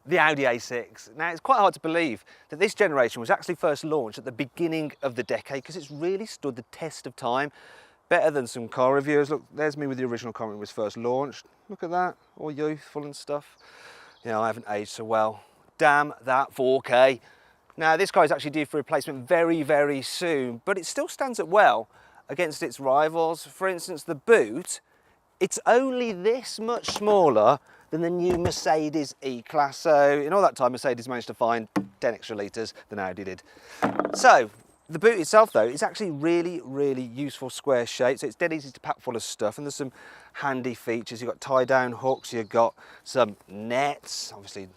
The Audi A6. Now, it's quite hard to believe that this generation was actually first launched at the beginning of the decade because it's really stood the test of time. Better than some car reviewers. Look, there's me with the original car when it was first launched. Look at that, all youthful and stuff. You know, I haven't aged so well. Damn that 4K. Now, this car is actually due for replacement very, very soon, but it still stands up well against its rivals. For instance, the boot, it's only this much smaller than the new Mercedes E-Class. So in all that time, Mercedes managed to find 10 extra litres than Audi did. So the boot itself though, is actually really, really useful square shape. So it's dead easy to pack full of stuff, and there's some handy features. You've got tie down hooks, you've got some nets, obviously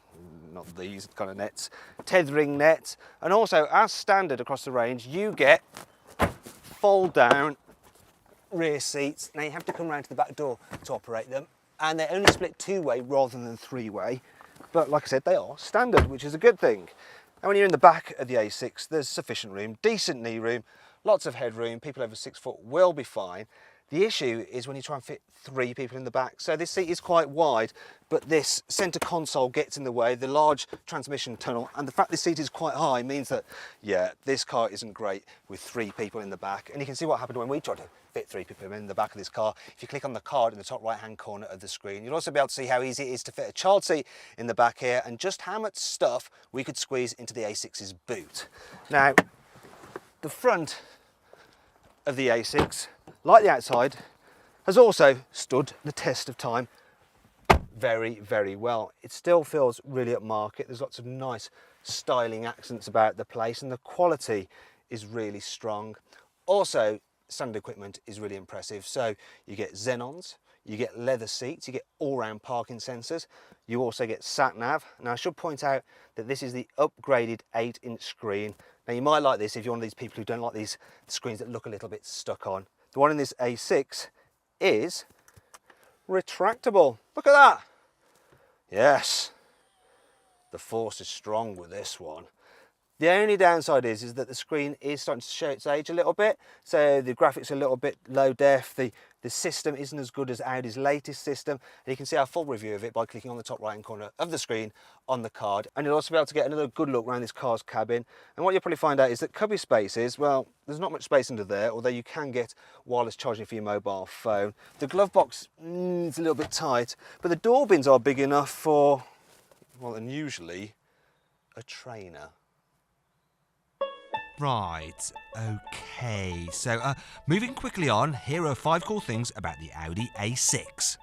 not these kind of nets, tethering nets. And also, as standard across the range, you get fold down rear seats. Now you have to come around to the back door to operate them, and they're only split two-way rather than three-way, but like I said, they are standard, which is a good thing. And when you're in the back of the A6, there's sufficient room, decent knee room, lots of headroom. People over 6 foot will be fine. The issue is when you try and fit 3 people in the back. So this seat is quite wide, but this centre console gets in the way, the large transmission tunnel, and the fact this seat is quite high means that, yeah, this car isn't great with 3 people in the back. And you can see what happened when we tried to fit 3 people in the back of this car. If you click on the card in the top right-hand corner of the screen, you'll also be able to see how easy it is to fit a child seat in the back here, and just how much stuff we could squeeze into the A6's boot. Now, the front of the A6, like the outside, has also stood the test of time very, very well. It still feels really upmarket. There's lots of nice styling accents about the place, and the quality is really strong. Also, standard equipment is really impressive. So you get xenons, you get leather seats, you get all-round parking sensors, you also get sat-nav. Now I should point out that this is the upgraded 8-inch screen. Now you might like this if you're one of these people who don't like these screens that look a little bit stuck on. The one in this A6 is retractable. Look at that. Yes, the force is strong with this one. The only downside is that the screen is starting to show its age a little bit. So the graphics are a little bit low def. The system isn't as good as Audi's latest system. And you can see our full review of it by clicking on the top right hand corner of the screen on the card. And you'll also be able to get another good look around this car's cabin. And what you'll probably find out is that cubby spaces, well, there's not much space under there, although you can get wireless charging for your mobile phone. The glove box is a little bit tight, but the door bins are big enough for, well, unusually, a trainer. Right, okay, so moving quickly on, here are 5 cool things about the Audi A6.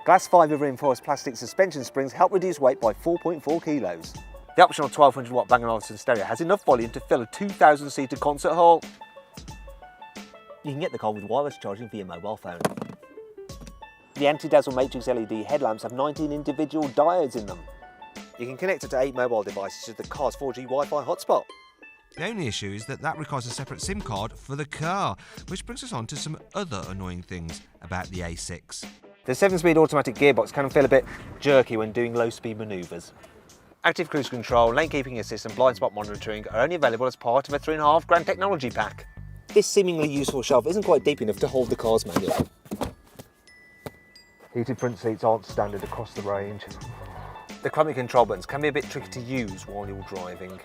Glass fibre reinforced plastic suspension springs help reduce weight by 4.4 kilos. The optional 1200 watt Bang & Olufsen stereo has enough volume to fill a 2,000 seater concert hall. You can get the car with wireless charging for your mobile phone. The anti-dazzle matrix LED headlamps have 19 individual diodes in them. You can connect it to 8 mobile devices to the car's 4G Wi-Fi hotspot. The only issue is that requires a separate SIM card for the car, which brings us on to some other annoying things about the A6. The 7-speed automatic gearbox can feel a bit jerky when doing low-speed manoeuvres. Active cruise control, lane keeping assist and blind spot monitoring are only available as part of a 3.5 grand technology pack. This seemingly useful shelf isn't quite deep enough to hold the car's manual. Heated front seats aren't standard across the range. The climate control buttons can be a bit tricky to use while you're driving.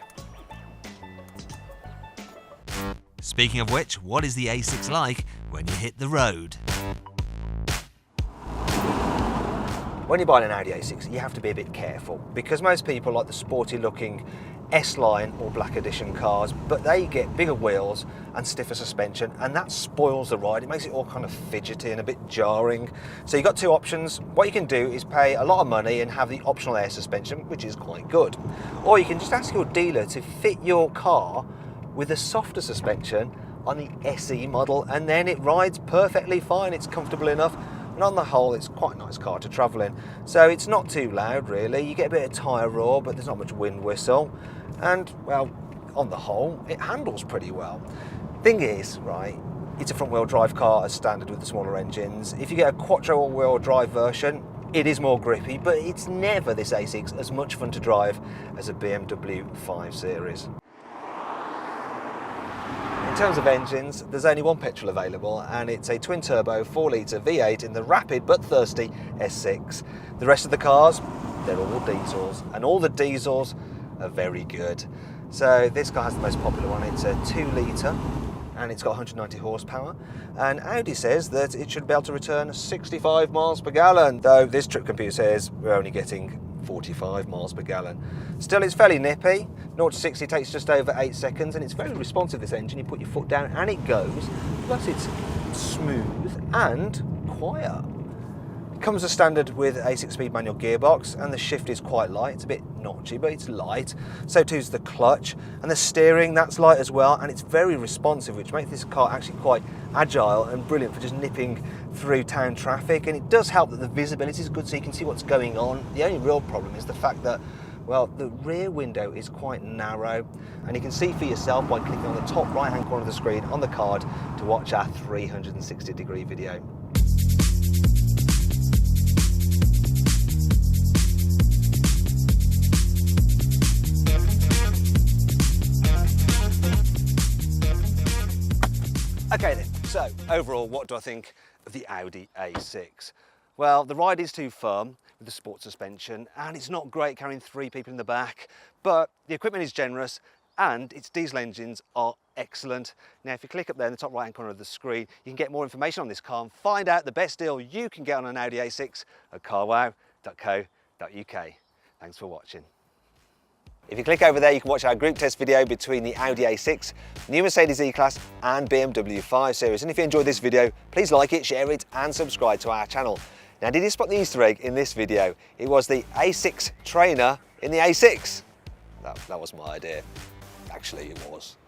Speaking of which, what is the A6 like when you hit the road? When you're buying an Audi A6, you have to be a bit careful because most people like the sporty looking S-Line or Black Edition cars, but they get bigger wheels and stiffer suspension, and that spoils the ride. It makes it all kind of fidgety and a bit jarring. So you've got 2 options. What you can do is pay a lot of money and have the optional air suspension, which is quite good. Or you can just ask your dealer to fit your car with a softer suspension on the SE model, and then it rides perfectly fine. It's comfortable enough, and on the whole it's quite a nice car to travel in. So it's not too loud really, you get a bit of tyre roar but there's not much wind whistle, and well, on the whole it handles pretty well. Thing is, right, it's a front wheel drive car as standard with the smaller engines. If you get a quattro all-wheel drive version, it is more grippy, but it's never, this A6, as much fun to drive as a BMW 5 Series. In terms of engines, there's only one petrol available, and it's a twin-turbo 4-litre V8 in the rapid but thirsty S6. The rest of the cars, they're all diesels, and all the diesels are very good. So this car has the most popular one. It's a 2 litre and it's got 190 horsepower, and Audi says that it should be able to return 65 miles per gallon, though this trip computer says we're only getting 45 miles per gallon. Still, it's fairly nippy. 0 to 60 takes just over 8 seconds, and it's very responsive, this engine. You put your foot down and it goes, plus it's smooth and quiet. It comes as standard with a 6-speed manual gearbox, and the shift is quite light. It's a bit notchy, but it's light. So too is the clutch, and the steering, that's light as well, and it's very responsive, which makes this car actually quite agile and brilliant for just nipping through town traffic. And it does help that the visibility is good, so you can see what's going on. The only real problem is the fact that, well, the rear window is quite narrow, and you can see for yourself by clicking on the top right hand corner of the screen on the card to watch our 360-degree video. Okay then, so overall, what do I think of the Audi A6? Well, the ride is too firm with the sport suspension, and it's not great carrying 3 people in the back, but the equipment is generous and its diesel engines are excellent. Now, if you click up there in the top right hand corner of the screen, you can get more information on this car and find out the best deal you can get on an Audi A6 at carwow.co.uk. Thanks for watching. If you click over there, you can watch our group test video between the Audi A6, new Mercedes E-Class and BMW 5 Series. And if you enjoyed this video, please like it, share it and subscribe to our channel. Now, did you spot the Easter egg in this video? It was the A6 trainer in the A6. That was my idea. Actually, it was.